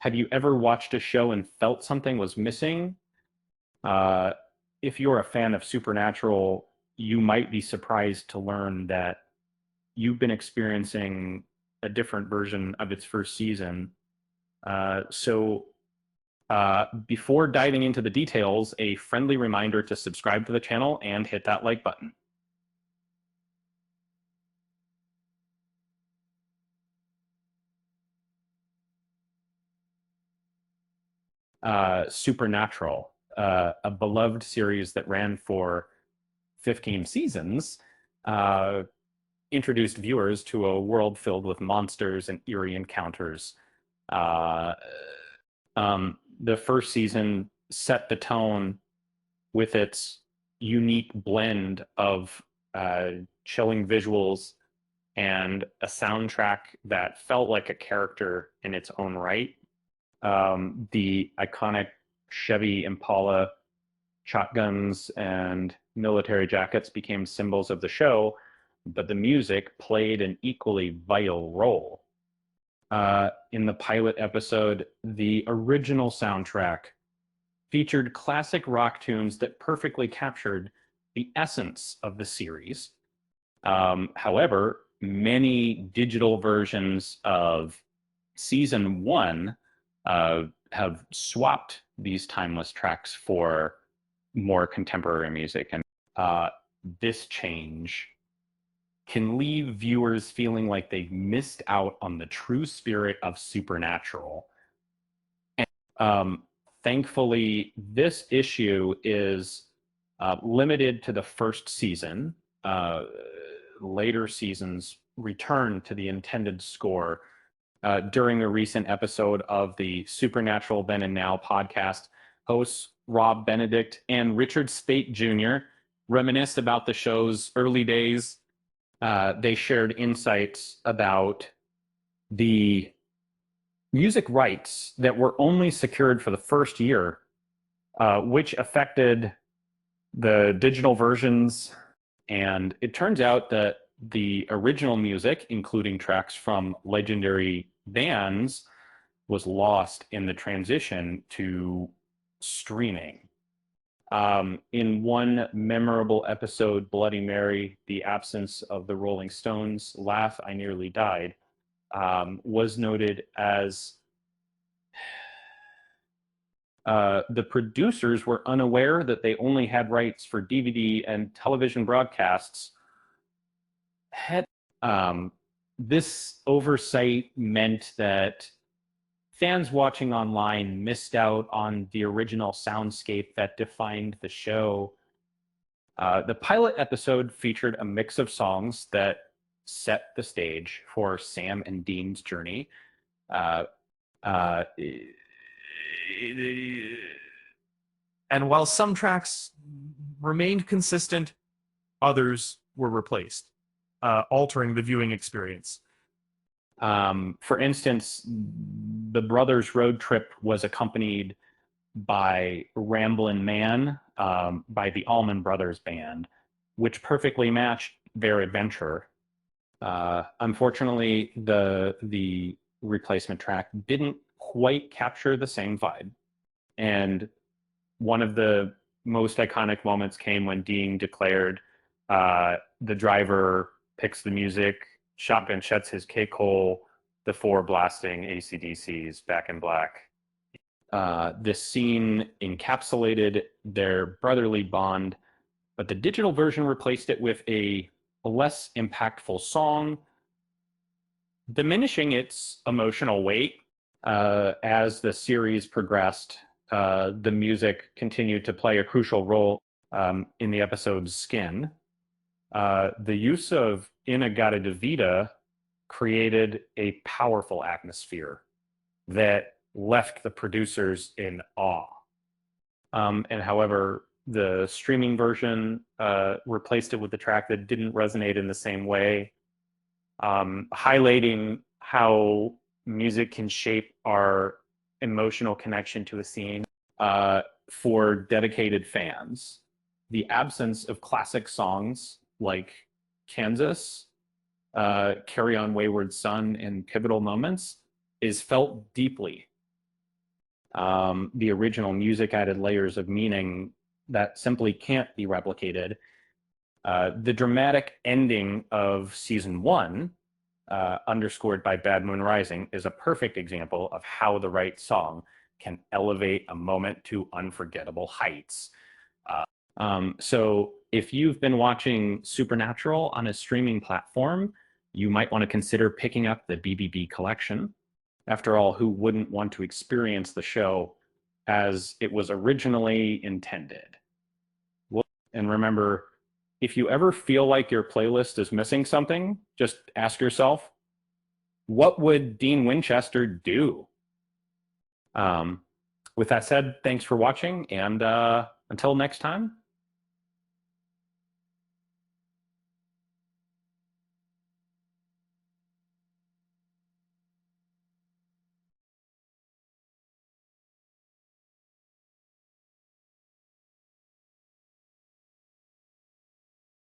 Have you ever watched a show and felt something was missing? Uh, if you're a fan of Supernatural, you might be surprised to learn that you've been experiencing a different version of its first season. Before diving into the details, a friendly reminder to subscribe to the channel and hit that like button. Supernatural, a beloved series that ran for 15 seasons, uh, introduced viewers to a world filled with monsters and eerie encounters. Uh, the first season set the tone with its unique blend of uh, chilling visuals and a soundtrack that felt like a character in its own right. The iconic Chevy Impala shotguns and military jackets became symbols of the show, but the music played an equally vital role. In the pilot episode, the original soundtrack featured classic rock tunes that perfectly captured the essence of the series. However, many digital versions of season one have swapped these timeless tracks for more contemporary music. And uh, this change can leave viewers feeling like they've missed out on the true spirit of Supernatural. And thankfully, this issue is limited to the first season. Later seasons return to the intended score. During a recent episode of the Supernatural Then and Now podcast, hosts Rob Benedict and Richard Speight Jr. reminisced about the show's early days. They shared insights about the music rights that were only secured for the first year, which affected the digital versions. And it turns out that the original music, including tracks from legendary bands, was lost in the transition to streaming. In one memorable episode, Bloody Mary, the absence of the Rolling Stones' Laugh, I Nearly Died, was noted as the producers were unaware that they only had rights for DVD and television broadcasts. Um, this oversight meant that fans watching online missed out on the original soundscape that defined the show. The pilot episode featured a mix of songs that set the stage for Sam and Dean's journey. Uh, uh, And while some tracks remained consistent, others were replaced, altering the viewing experience. For instance, the brothers' road trip was accompanied by Ramblin' Man by the Allman Brothers Band, which perfectly matched their adventure. Unfortunately, the replacement track didn't quite capture the same vibe. And one of the most iconic moments came when Dean declared, the driver picks the music, shotgun shuts his kick hole, the four blasting AC/DC's Back in Black. This scene encapsulated their brotherly bond, but the digital version replaced it with a less impactful song, diminishing its emotional weight. As the series progressed, the music continued to play a crucial role in the episode's skin. The use of In-A-Gadda-Da-Vida created a powerful atmosphere that left the producers in awe. And however, the streaming version replaced it with a track that didn't resonate in the same way, highlighting how music can shape our emotional connection to a scene. For dedicated fans, the absence of classic songs like Kansas, Carry On Wayward Son, and Pivotal Moments is felt deeply. The original music added layers of meaning that simply can't be replicated. The dramatic ending of season 1, underscored by Bad Moon Rising, is a perfect example of how the right song can elevate a moment to unforgettable heights. So if you've been watching Supernatural on a streaming platform, you might want to consider picking up the BBB collection. After all, who wouldn't want to experience the show as it was originally intended? And remember, if you ever feel like your playlist is missing something, just ask yourself, what would Dean Winchester do? With that said, thanks for watching, and until next time,